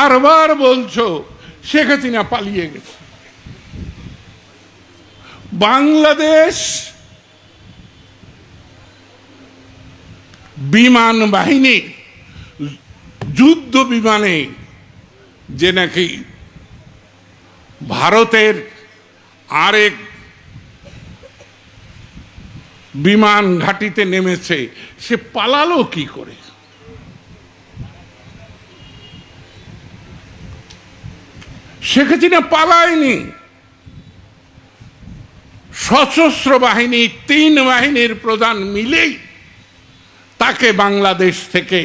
বারবার বলছো শেখ হাসিনা পালিয়ে গেছে। বাংলাদেশ বিমান বাহিনী যুদ্ধ বিমানে যে নাকি ভারতের আরেক বিমান ঘাঁটিতে নেমেছে, সে পালালো কি করে? শেখ হাসিনা পালায়নি। সশস্ত্র বাহিনী, 3 বাহিনীর প্রধান মিলেই তাকে বাংলাদেশ থেকে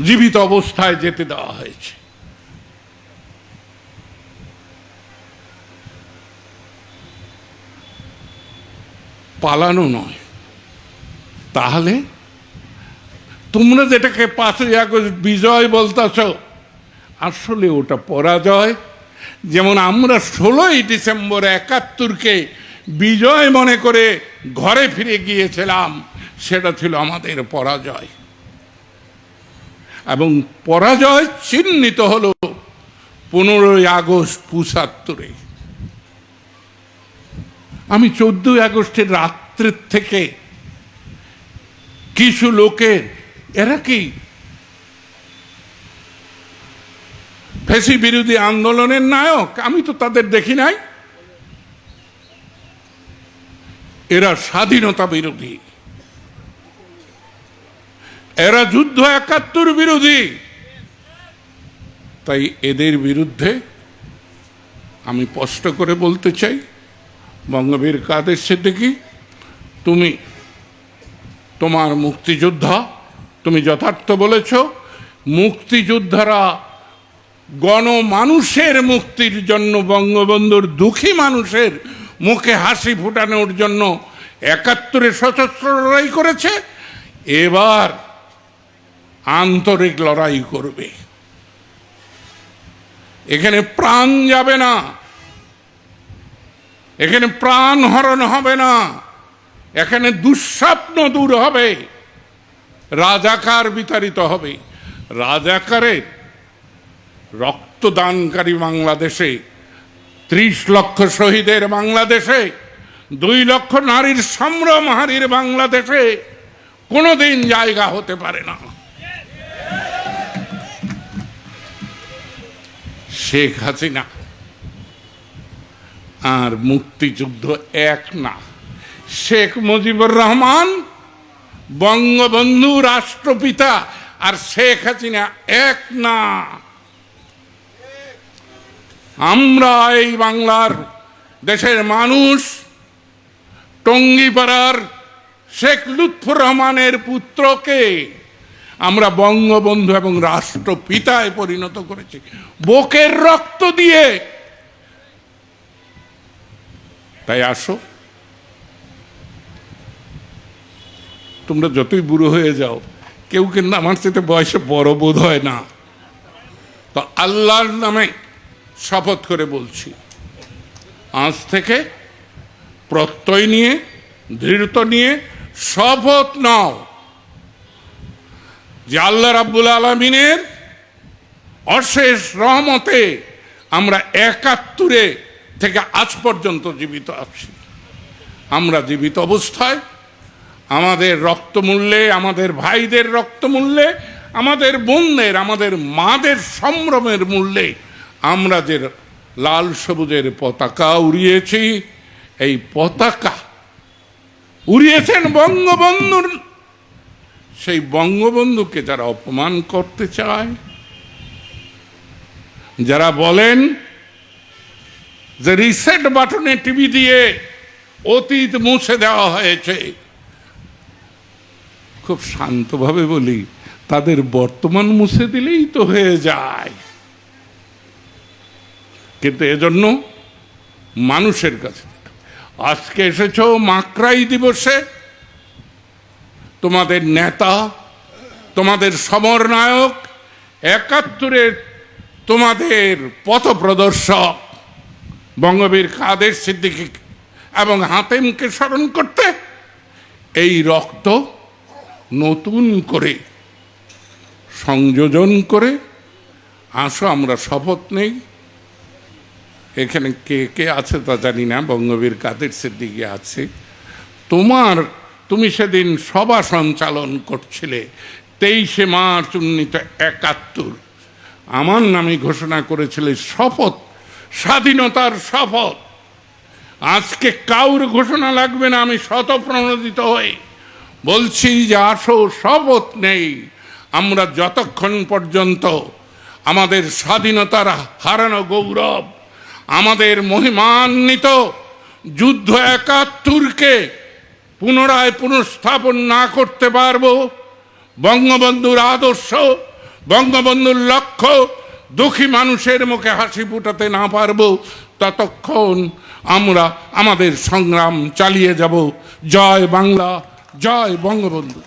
জীবিত অবস্থায় যেতে দেওয়া হয়েছে। পালানো নয়। তাহলে তোমরা যেটাকে 5ই আগস্ট বিজয় বলতেছ, আসলে ওটা পরাজয়। যেমন আমরা 16ই ডিসেম্বর 71-কে বিজয় মনে করে ঘরে ফিরে গিয়েছিলাম, সেটা ছিল আমাদের পরাজয়। এবং পরাজয় চিহ্নিত হলো 15ই আগস্ট 75-এ। আমি 14ই আগস্টের রাত্রের থেকে কিছু লোকের, এরা কি ফ্যাসি বিরোধী আন্দোলনের নায়ক? আমি তো তাদের দেখি নাই। এরা স্বাধীনতা বিরোধী, এরা যুদ্ধ 71 বিরোধী। তাই এদের বিরুদ্ধে আমি স্পষ্ট করে বলতে চাই, বঙ্গবীর কাদের সিদ্দিকী, তুমি তোমার মুক্তিযোদ্ধা, তুমি যথার্থ বলেছ। মুক্তিযোদ্ধারা গণমানুষের মুক্তির জন্য, বঙ্গবন্ধুর দুঃখী মানুষের মুখে হাসি ফুটানোর জন্য 71-এ সশস্ত্র লড়াই করেছে। এবার আন্তরিক লড়াই করবে। এখানে প্রাণ যাবে না, এখানে প্রাণ হরণ হবে না, এখানে দুঃস্বপ্ন দূর হবে, রাজাকার বিতাড়িত হবে। রাজাকারের রক্তদানকারী বাংলাদেশে, 30 লক্ষ শহীদের বাংলাদেশে, 2 লক্ষ নারীর সম্ভ্রমহারীর বাংলাদেশে কোনোদিন জায়গা হতে পারে না। শেখ হাসিনা আর মুক্তিযুদ্ধ এক না। শেখ মুজিবুর রহমান বঙ্গবন্ধু রাষ্ট্রপিতা, আর শেখ হাসিনা এক না। আমরা এই বাংলার দেশের মানুষ টঙ্গিপাড়ার শেখ লুৎফর রহমানের পুত্রকে আমরা বঙ্গবন্ধু এবং রাষ্ট্রপিতায় পরিণত করেছি, বুকের রক্ত দিয়ে। তাই আসো, তোমরা যতই বুড়ো হয়ে যাও, কেউ কিন্তু আমার সাথে বয়সে বড় বোধ হয় না। তো আল্লাহর নামে শপথ করে বলছি, আজ থেকে প্রত্যয় নিয়ে, দৃঢ়তা নিয়ে শপথ নাও যে আল্লাহ রাব্বুল আলামিনের অশেষ রহমতে আমরা 71 থেকে আজ পর্যন্ত জীবিত আছি। আমরা জীবিত অবস্থায় আমাদের রক্তমূল্যে, আমাদের ভাইদের রক্তমূল্যে, আমাদের বোনদের, আমাদের মাদের সম্ভ্রমের মূল্যে আমরা যে লাল সবুজের পতাকা উড়িয়েছি, এই পতাকা উড়িয়েছেন বঙ্গবন্ধুর। সেই বঙ্গবন্ধুকে যারা অপমান করতে চায়, যারা বলেন যে রিসেট বাটনে টিভি দিয়ে অতীত মুছে দেওয়া হয়েছে, খুব শান্তভাবে বলি, তাদের বর্তমান মুছে দিলেই তো হয়ে যায়। কিন্তু এজন্য মানুষের কাছে আজকে এসেছ মাকড়াই দিবসে, তোমাদের নেতা, তোমাদের সমরনায়ক, 71-এর তোমাদের পথপ্রদর্শক বঙ্গবীর কাদের সিদ্দিকী এবং হাতেমকে স্মরণ করতে এই রক্ত নতুন করে সংযোজন করে আসো আমরা শপথ নেই। এখানে কে কে আছে তা জানি না, বঙ্গবীর কাদের সিদ্দিকী আছে। তুমি সেদিন সভা সঞ্চালন করছিলে 23শে মার্চ 1971, আমার নামে ঘোষণা করেছিলে শপথ, স্বাধীনতার শপথ। আজকে কাউর ঘোষণা লাগবে না, আমি স্বতঃপ্রণোদিত হয়ে বলছি যে আসো শপথ নেই। আমরা যতক্ষণ পর্যন্ত আমাদের স্বাধীনতার হারানো গৌরব, আমাদের মহিমান্বিত যুদ্ধ 71কে পুনরায় পুনঃস্থাপন না করতে পারবো, বঙ্গবন্ধুর আদর্শ, বঙ্গবন্ধুর লক্ষ্য দুঃখী মানুষের মুখে হাসি ফুটাতে না পারবো, ততক্ষণ আমরা আমাদের সংগ্রাম চালিয়ে যাব। জয় বাংলা, জয় বঙ্গবন্ধু।